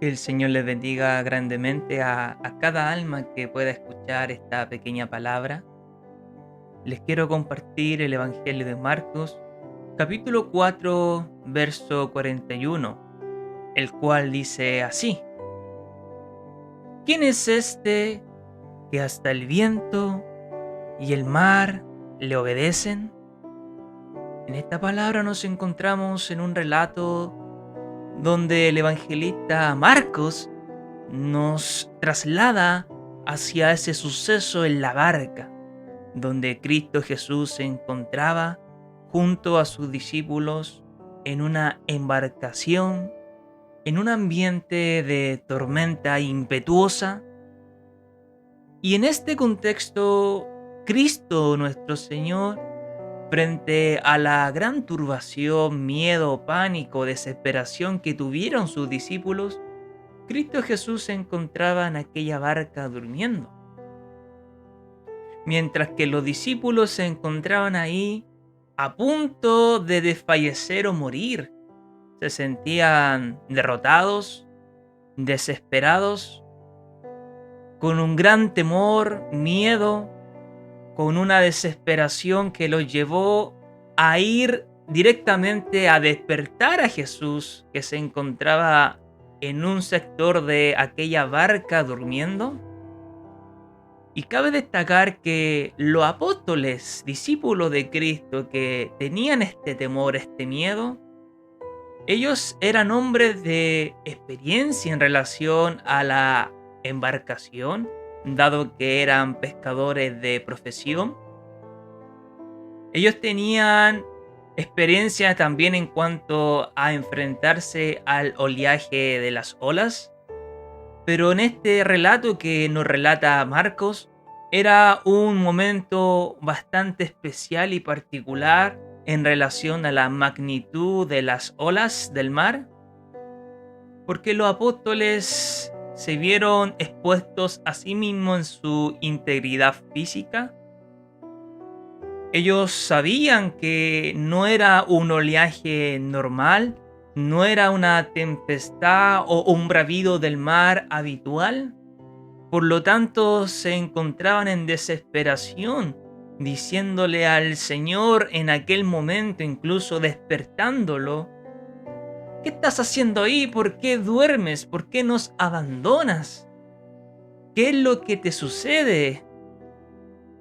Que el Señor les bendiga grandemente a cada alma que pueda escuchar esta pequeña palabra. Les quiero compartir el Evangelio de Marcos, capítulo 4, verso 41, el cual dice así: ¿Quién es este que hasta el viento y el mar le obedecen? En esta palabra nos encontramos en un relato donde el evangelista Marcos nos traslada hacia ese suceso en la barca, donde Cristo Jesús se encontraba junto a sus discípulos en una embarcación, en un ambiente de tormenta impetuosa. Y en este contexto, Cristo nuestro Señor, frente a la gran turbación, miedo, pánico, desesperación que tuvieron sus discípulos, Cristo Jesús se encontraba en aquella barca durmiendo. Mientras que los discípulos se encontraban ahí a punto de desfallecer o morir. Se sentían derrotados, desesperados, con un gran temor, miedo, con una desesperación que los llevó a ir directamente a despertar a Jesús, que se encontraba en un sector de aquella barca durmiendo. Y cabe destacar que los apóstoles, discípulos de Cristo, que tenían este temor, este miedo, ellos eran hombres de experiencia en relación a la embarcación, dado que eran pescadores de profesión. Ellos tenían experiencia también en cuanto a enfrentarse al oleaje de las olas. Pero en este relato que nos relata Marcos, era un momento bastante especial y particular en relación a la magnitud de las olas del mar, porque los apóstoles se vieron expuestos a sí mismos en su integridad física. Ellos sabían que no era un oleaje normal, no era una tempestad o un bravido del mar habitual. Por lo tanto, se encontraban en desesperación, diciéndole al Señor en aquel momento, incluso despertándolo: ¿qué estás haciendo ahí? ¿Por qué duermes? ¿Por qué nos abandonas? ¿Qué es lo que te sucede?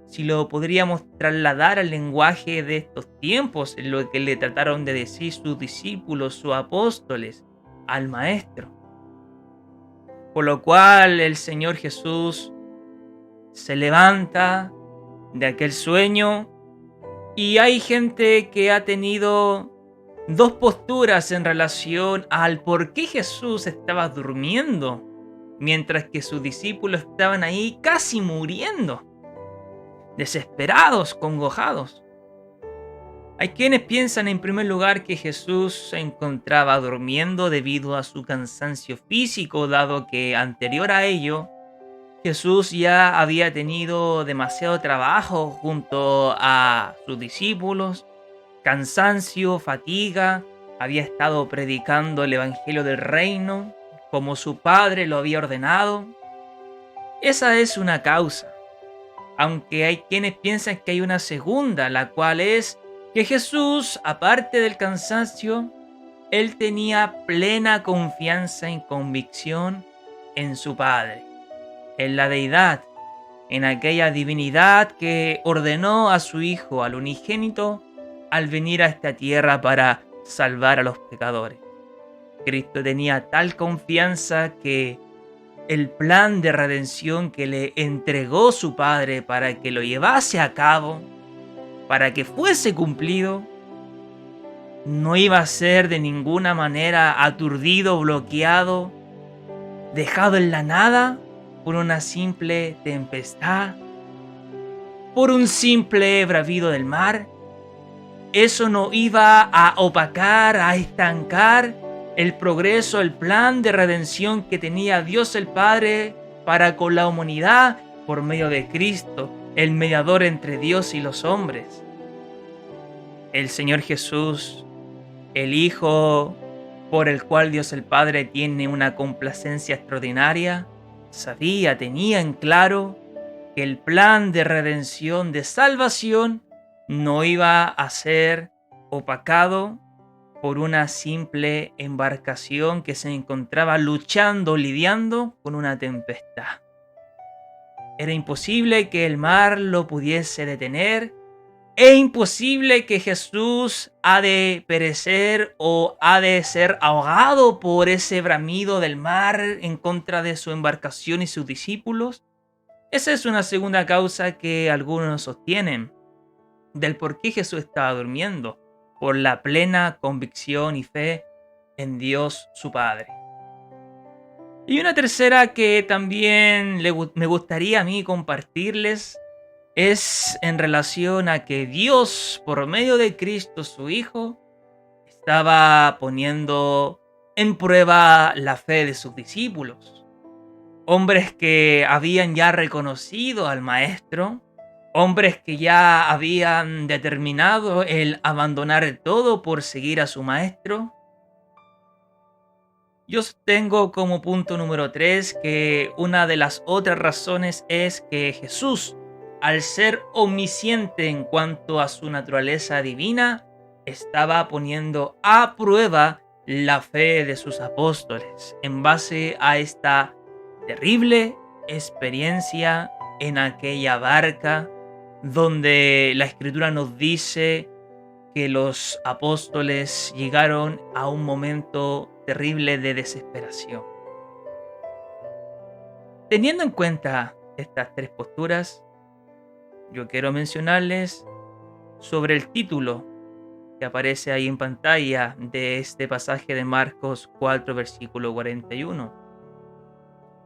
Si lo podríamos trasladar al lenguaje de estos tiempos, en lo que le trataron de decir sus discípulos, sus apóstoles, al Maestro. Por lo cual el Señor Jesús se levanta de aquel sueño, y hay gente que ha tenido dos posturas en relación al por qué Jesús estaba durmiendo, mientras que sus discípulos estaban ahí casi muriendo, desesperados, congojados. Hay quienes piensan en primer lugar que Jesús se encontraba durmiendo debido a su cansancio físico, dado que anterior a ello Jesús ya había tenido demasiado trabajo junto a sus discípulos, cansancio, fatiga, había estado predicando el Evangelio del Reino como su Padre lo había ordenado. Esa es una causa, aunque hay quienes piensan que hay una segunda, la cual es que Jesús, aparte del cansancio, él tenía plena confianza y convicción en su Padre, en la deidad, en aquella divinidad que ordenó a su Hijo, al unigénito, al venir a esta tierra para salvar a los pecadores. Cristo tenía tal confianza que el plan de redención que le entregó su Padre para que lo llevase a cabo, para que fuese cumplido, no iba a ser de ninguna manera aturdido, bloqueado, dejado en la nada por una simple tempestad, por un simple bravido del mar. Eso no iba a opacar, a estancar el progreso, el plan de redención que tenía Dios el Padre para con la humanidad por medio de Cristo, el mediador entre Dios y los hombres. El Señor Jesús, el Hijo por el cual Dios el Padre tiene una complacencia extraordinaria, tenía en claro que el plan de redención, de salvación, no iba a ser opacado por una simple embarcación que se encontraba lidiando con una tempestad. Era imposible que el mar lo pudiese detener. Es imposible que Jesús ha de perecer o ha de ser ahogado por ese bramido del mar en contra de su embarcación y sus discípulos. Esa es una segunda causa que algunos sostienen del por qué Jesús estaba durmiendo, por la plena convicción y fe en Dios su Padre. Y una tercera que también me gustaría a mí compartirles es en relación a que Dios, por medio de Cristo su Hijo, estaba poniendo en prueba la fe de sus discípulos. Hombres que habían ya reconocido al Maestro, hombres que ya habían determinado el abandonar todo por seguir a su Maestro. Yo tengo como punto número 3 que una de las otras razones es que Jesús, al ser omnisciente en cuanto a su naturaleza divina, estaba poniendo a prueba la fe de sus apóstoles en base a esta terrible experiencia en aquella barca donde la Escritura nos dice que los apóstoles llegaron a un momento terrible de desesperación. Teniendo en cuenta estas tres posturas, yo quiero mencionarles sobre el título que aparece ahí en pantalla de este pasaje de Marcos 4, versículo 41.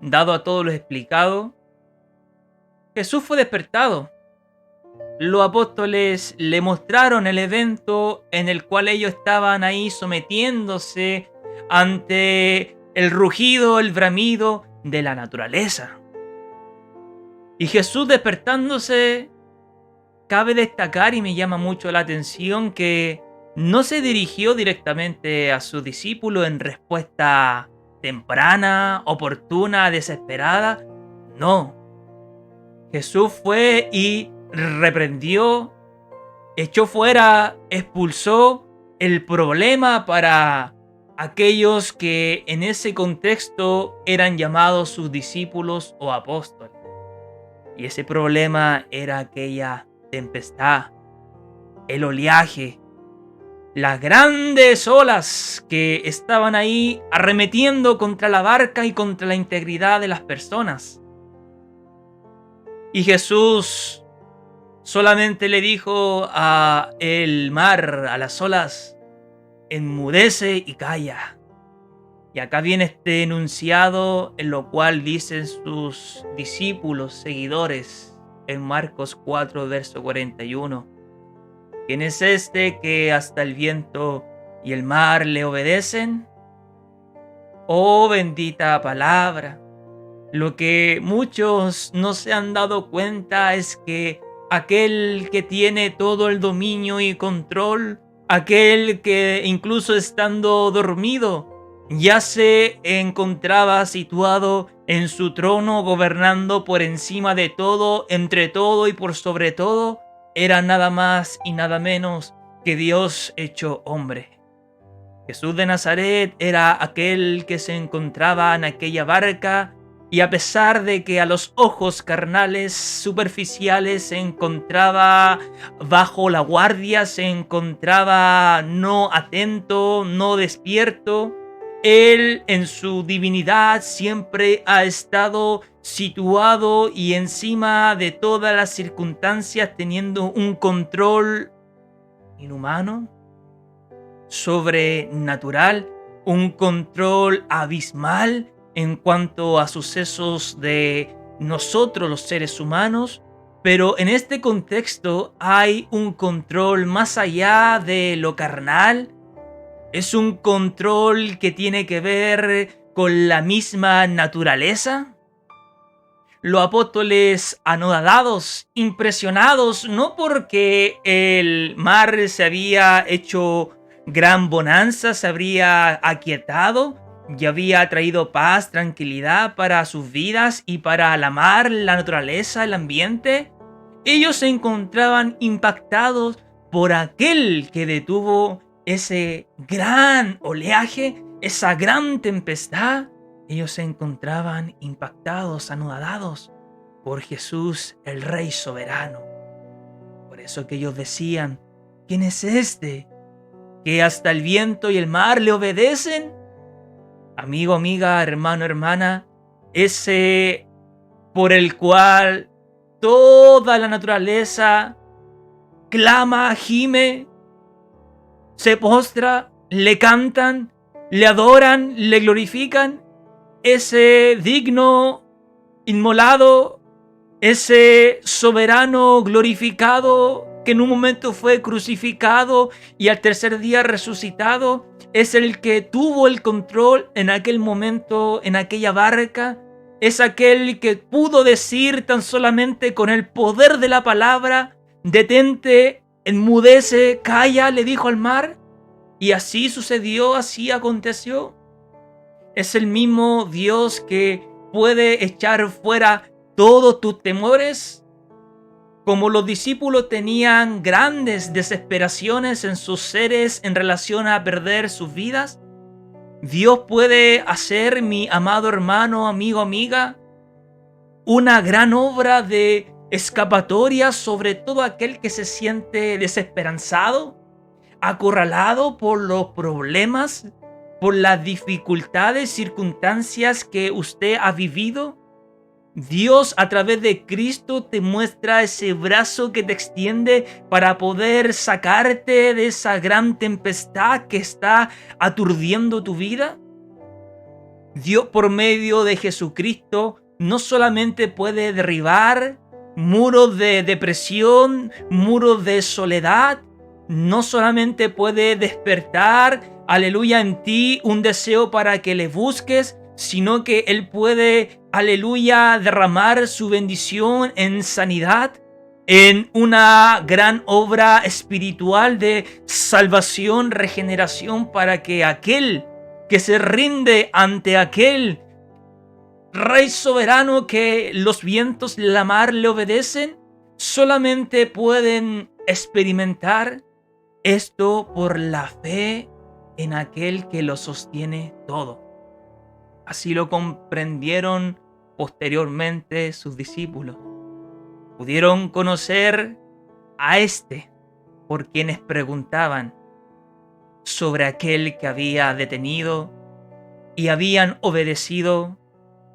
Dado a todo lo explicado, Jesús fue despertado. Los apóstoles le mostraron el evento en el cual ellos estaban ahí sometiéndose ante el rugido, el bramido de la naturaleza. Y Jesús despertándose, cabe destacar y me llama mucho la atención que no se dirigió directamente a sus discípulos en respuesta temprana, oportuna, desesperada. No. Jesús fue y reprendió, echó fuera, expulsó el problema para aquellos que en ese contexto eran llamados sus discípulos o apóstoles. Y ese problema era aquella tempestad, el oleaje, las grandes olas que estaban ahí arremetiendo contra la barca y contra la integridad de las personas. Y Jesús solamente le dijo a el mar, a las olas, enmudece y calla. Y acá viene este enunciado en lo cual dicen sus discípulos, seguidores, en Marcos 4, verso 41. ¿Quién es este que hasta el viento y el mar le obedecen? Oh, bendita palabra. Lo que muchos no se han dado cuenta es que aquel que tiene todo el dominio y control, aquel que incluso estando dormido, ya se encontraba situado en su trono, gobernando por encima de todo, entre todo y por sobre todo, era nada más y nada menos que Dios hecho hombre. Jesús de Nazaret era aquel que se encontraba en aquella barca, y a pesar de que a los ojos carnales superficiales se encontraba bajo la guardia, se encontraba no atento, no despierto, Él en su divinidad siempre ha estado situado y encima de todas las circunstancias, teniendo un control inhumano, sobrenatural, un control abismal en cuanto a sucesos de nosotros los seres humanos, pero en este contexto hay un control más allá de lo carnal. Es un control que tiene que ver con la misma naturaleza. Los apóstoles anonadados, impresionados, no porque el mar se había hecho gran bonanza se habría aquietado y había traído paz, tranquilidad para sus vidas y para la mar, la naturaleza, el ambiente. Ellos se encontraban impactados por aquel que detuvo ese gran oleaje, esa gran tempestad. Ellos se encontraban impactados, anonadados por Jesús, el Rey soberano. Por eso que ellos decían: ¿quién es este que hasta el viento y el mar le obedecen? Amigo, amiga, hermano, hermana, ese por el cual toda la naturaleza clama, gime, se postra, le cantan, le adoran, le glorifican. Ese digno inmolado, ese soberano glorificado que en un momento fue crucificado y al tercer día resucitado, es el que tuvo el control en aquel momento, en aquella barca. Es aquel que pudo decir tan solamente con el poder de la palabra: detente, enmudece, calla, le dijo al mar. Y así sucedió, así aconteció. Es el mismo Dios que puede echar fuera todos tus temores. Como los discípulos tenían grandes desesperaciones en sus seres en relación a perder sus vidas, Dios puede hacer, mi amado hermano, amigo, amiga, una gran obra de escapatoria sobre todo aquel que se siente desesperanzado, acorralado por los problemas, por las dificultades, circunstancias que usted ha vivido. Dios, a través de Cristo, te muestra ese brazo que te extiende para poder sacarte de esa gran tempestad que está aturdiendo tu vida. Dios, por medio de Jesucristo, no solamente puede derribar muros de depresión, muros de soledad, no solamente puede despertar, aleluya, en ti un deseo para que le busques, sino que Él puede, aleluya, derramar su bendición en sanidad, en una gran obra espiritual de salvación, regeneración, para que aquel que se rinde ante aquel Rey soberano que los vientos y la mar le obedecen, solamente pueden experimentar esto por la fe en aquel que lo sostiene todo. Así lo comprendieron posteriormente sus discípulos. Pudieron conocer a este por quienes preguntaban sobre aquel que había detenido y habían obedecido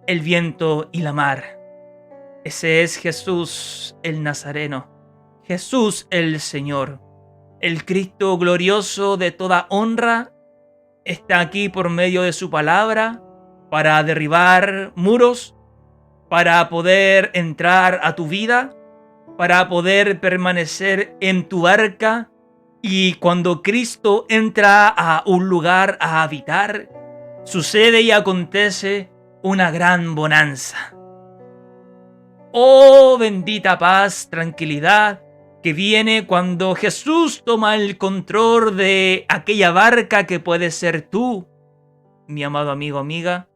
el viento y la mar. Ese es Jesús el Nazareno, Jesús el Señor, el Cristo glorioso de toda honra. Está aquí por medio de su palabra para derribar muros, para poder entrar a tu vida, para poder permanecer en tu arca. Y cuando Cristo entra a un lugar a habitar, sucede y acontece una gran bonanza. Oh, bendita paz, tranquilidad que viene cuando Jesús toma el control de aquella barca que puede ser tú, mi amado amigo, amiga,